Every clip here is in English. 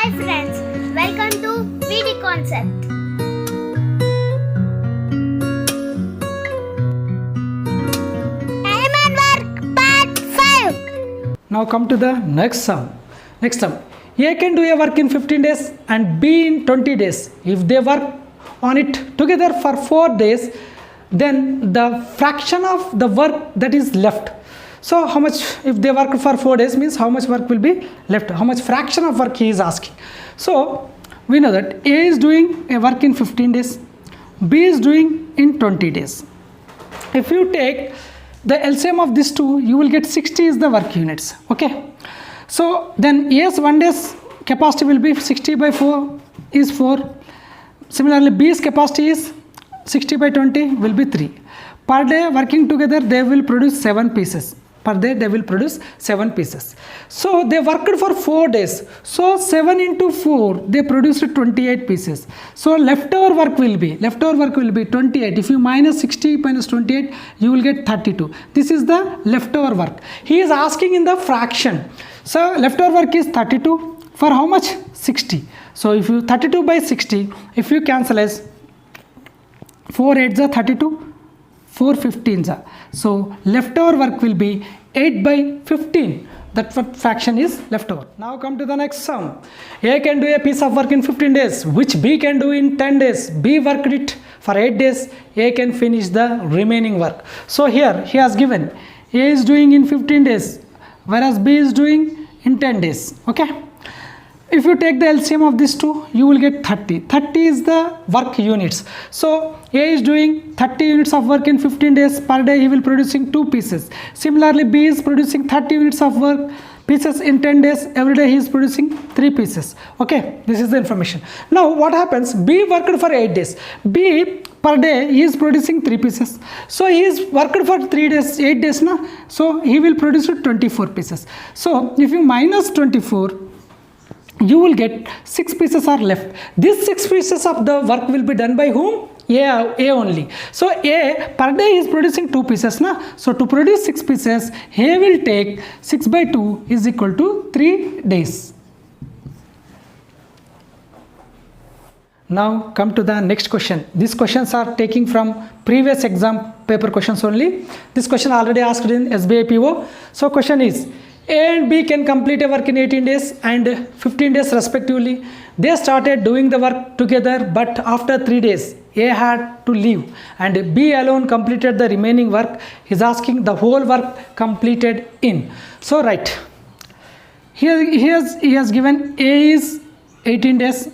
Hi friends, welcome to VD Concept. Time and work part 5. Now come to the next sum. Next sum. A can do a work in 15 days and B in 20 days. If they work on it together for 4 days, then the fraction of the work that is left. So how much, if they work for 4 days, means how much work will be left, how much fraction of work he is asking. So we know that A is doing a work in 15 days, B is doing in 20 days. If you take the LCM of these two, you will get 60 is the work units. Okay, so then A's 1 day's capacity will be 60 by 4 is 4. Similarly, B's capacity is 60 by 20 will be 3. Per day working together, they will produce 7 pieces. Per day they will produce 7 pieces. So they worked for 4 days. So 7 into 4, they produced 28 pieces. So leftover work will be 28. If you minus 60 minus 28, you will get 32. This is the leftover work. He is asking in the fraction. So leftover work is 32 for how much? 60. So if you 32 by 60, if you cancel as 4 8s are 32, 4 15s are. So leftover work will be 8 by 15. That fraction is leftover. Now come to the next sum. A can do a piece of work in 15 days, which B can do in 10 days. B worked it for 8 days. A can finish the remaining work. So here he has given A is doing in 15 days, whereas B is doing in 10 days. Okay. If you take the LCM of these two, you will get 30. 30 is the work units. So A is doing 30 units of work in 15 days. Per day he will producing 2 pieces. Similarly, B is producing 30 units of work pieces in 10 days. Every day he is producing 3 pieces. Okay, this is the information. Now what happens? B worked for 8 days. B per day he is producing 3 pieces. So he is worked for 3 days, 8 days na? So he will produce 24 pieces. So if you minus 24, you will get 6 pieces are left. These 6 pieces of the work will be done by whom? A only. So A per day is producing 2 pieces na? So to produce 6 pieces, A will take 6 by 2 is equal to 3 days. Now come to the next question. These questions are taking from previous exam paper questions only. This question already asked in SBI PO. So question is, A and B can complete a work in 18 days and 15 days respectively. They started doing the work together, but after 3 days, A had to leave and B alone completed the remaining work. He is asking the whole work completed in. So right, here he has given A is 18 days,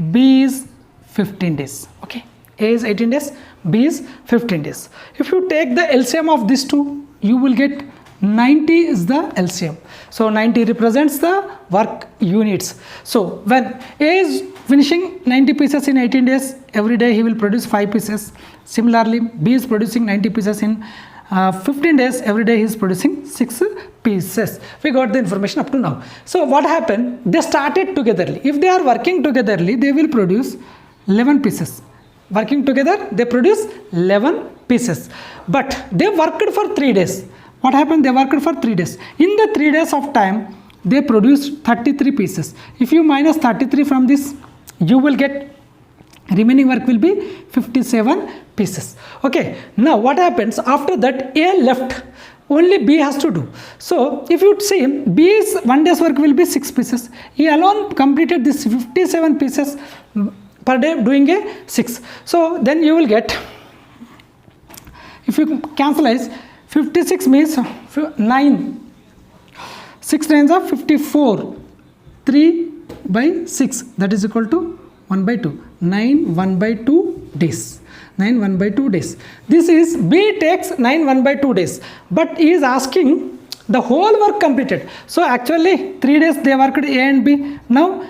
B is 15 days. Okay, A is 18 days, B is 15 days. If you take the LCM of these two, you will get 90 is the LCM. So 90 represents the work units. So when A is finishing 90 pieces in 18 days, every day he will produce 5 pieces. Similarly, B is producing 90 pieces in 15 days, every day he is producing 6 pieces. We got the information up to now. So what happened? They started togetherly. If they are working togetherly, they will produce 11 pieces. Working together, they produce 11 pieces. But they worked for 3 days. What happened? They worked for 3 days. In the 3 days of time, they produced 33 pieces. If you minus 33 from this, you will get remaining work will be 57 pieces. Okay. Now what happens? After that, A left. Only B has to do. So if you see, B's 1 day's work will be 6 pieces. He alone completed this 57 pieces per day doing a 6. So then you will get, if you cancelize, 56 means 9. 6 9s are 54. 3 by 6, that is equal to 1 by 2. 9 1 by 2 days. 9 1 by 2 days. This is B takes 9 1 by 2 days. But he is asking the whole work completed. So actually 3 days they worked A and B. Now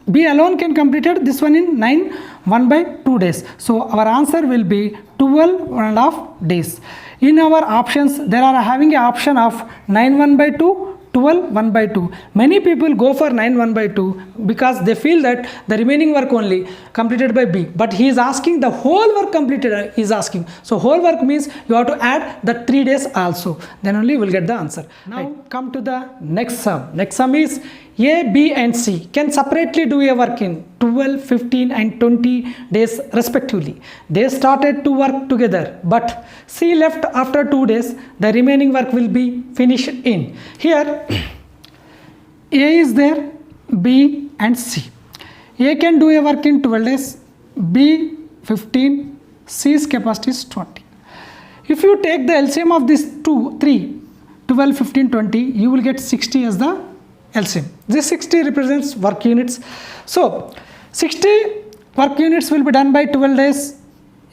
B alone can completed this one in 9 1 by 2 days. So our answer will be 12.5 days. In our options, there are having an option of 9 1 by 2, 12 1 by 2. Many people go for 9 1 by 2 because they feel that the remaining work only completed by B. But he is asking the whole work completed, he is asking. So whole work means you have to add the 3 days also. Then only you will get the answer. Now come to the next sum. Next sum is A, B and C can separately do a work in 12, 15 and 20 days respectively. They started to work together, but C left after 2 days. The remaining work will be finished in. Here A is there, B and C. A can do a work in 12 days, B 15, C's capacity is 20. If you take the LCM of these 3, 12, 15, 20, you will get 60 as the LCM. This 60 represents work units. So 60 work units will be done by 12 days,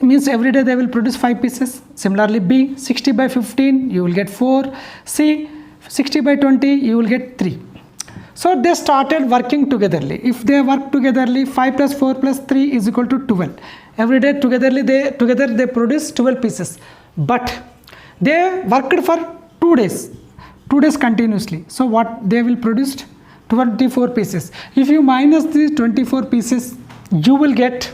means every day they will produce 5 pieces. Similarly B, 60 by 15, you will get 4. C, 60 by 20, you will get 3. So they started working togetherly. If they work togetherly, 5 plus 4 plus 3 is equal to 12. Every day together they produce 12 pieces. But they worked for 2 days continuously. So what they will produce? 24 pieces. If you minus these 24 pieces, you will get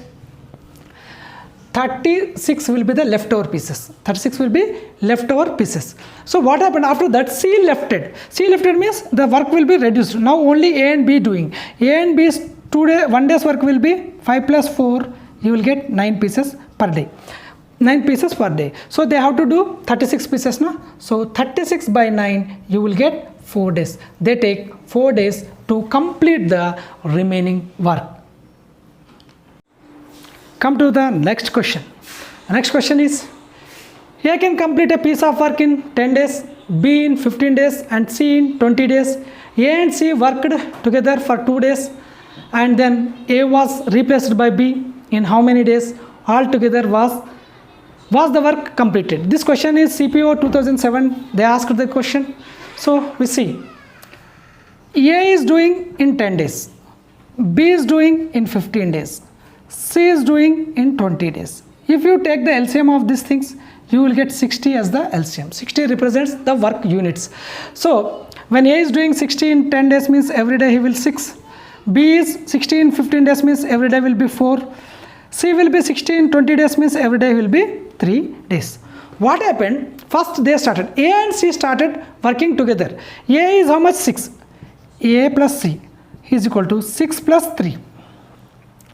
36 will be the leftover pieces. 36 will be leftover pieces. So what happened after that? C lefted. C lefted means the work will be reduced. Now only A and B doing. A and B's 1 day's work will be 5 plus 4. You will get 9 pieces per day. 9 pieces per day. So they have to do 36 pieces now. So 36 by 9 you will get 4 days. They take 4 days to complete the remaining work. Come to the next question. The next question is, A can complete a piece of work in 10 days, B in 15 days and C in 20 days. A and C worked together for 2 days and then A was replaced by B in how many days? Altogether was the work completed? This question is CPO 2007. They asked the question. So we see A is doing in 10 days, B is doing in 15 days, C is doing in 20 days. If you take the LCM of these things, you will get 60 as the LCM. 60 represents the work units. So when A is doing 60 in 10 days means every day he will 6. B is 60 in 15 days means every day will be 4. C will be 60 in 20 days means every day will be 3 days. What happened? First they started. A and C started working together. A is how much? 6. A plus C is equal to 6 plus 3.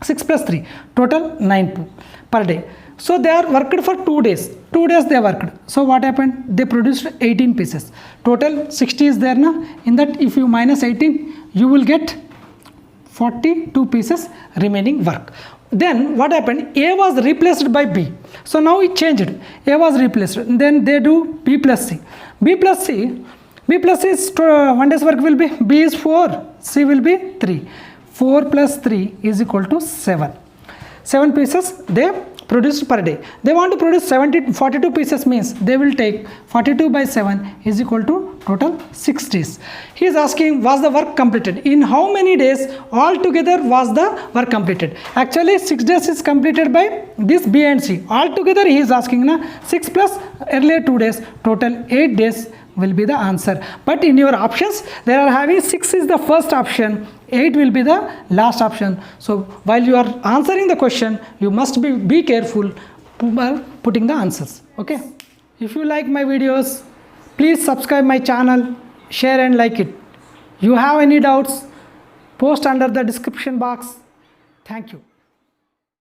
6 plus 3. Total 9 per day. So they are worked for 2 days. 2 days they worked. So what happened? They produced 18 pieces. Total 60 is there now. In that if you minus 18, you will get 42 pieces remaining work. Then what happened? A was replaced by B. So now it changed. A was replaced. Then they do B plus C. B plus C. B plus C is 1 day's work will be B is 4. C will be 3. 4 plus 3 is equal to 7. 7 pieces they produced per day. They want to produce 42 pieces means they will take 42 by 7 is equal to total 6 days. He is asking, was the work completed? In how many days altogether was the work completed? Actually 6 days is completed by this B and C. Altogether he is asking 6 plus earlier 2 days, total 8 days will be the answer. But in your options they are having 6 is the first option, 8 will be the last option. So while you are answering the question, you must be careful while putting the answers. Okay. If you like my videos, please subscribe my channel, share and like it. You have any doubts, post under the description box. Thank you.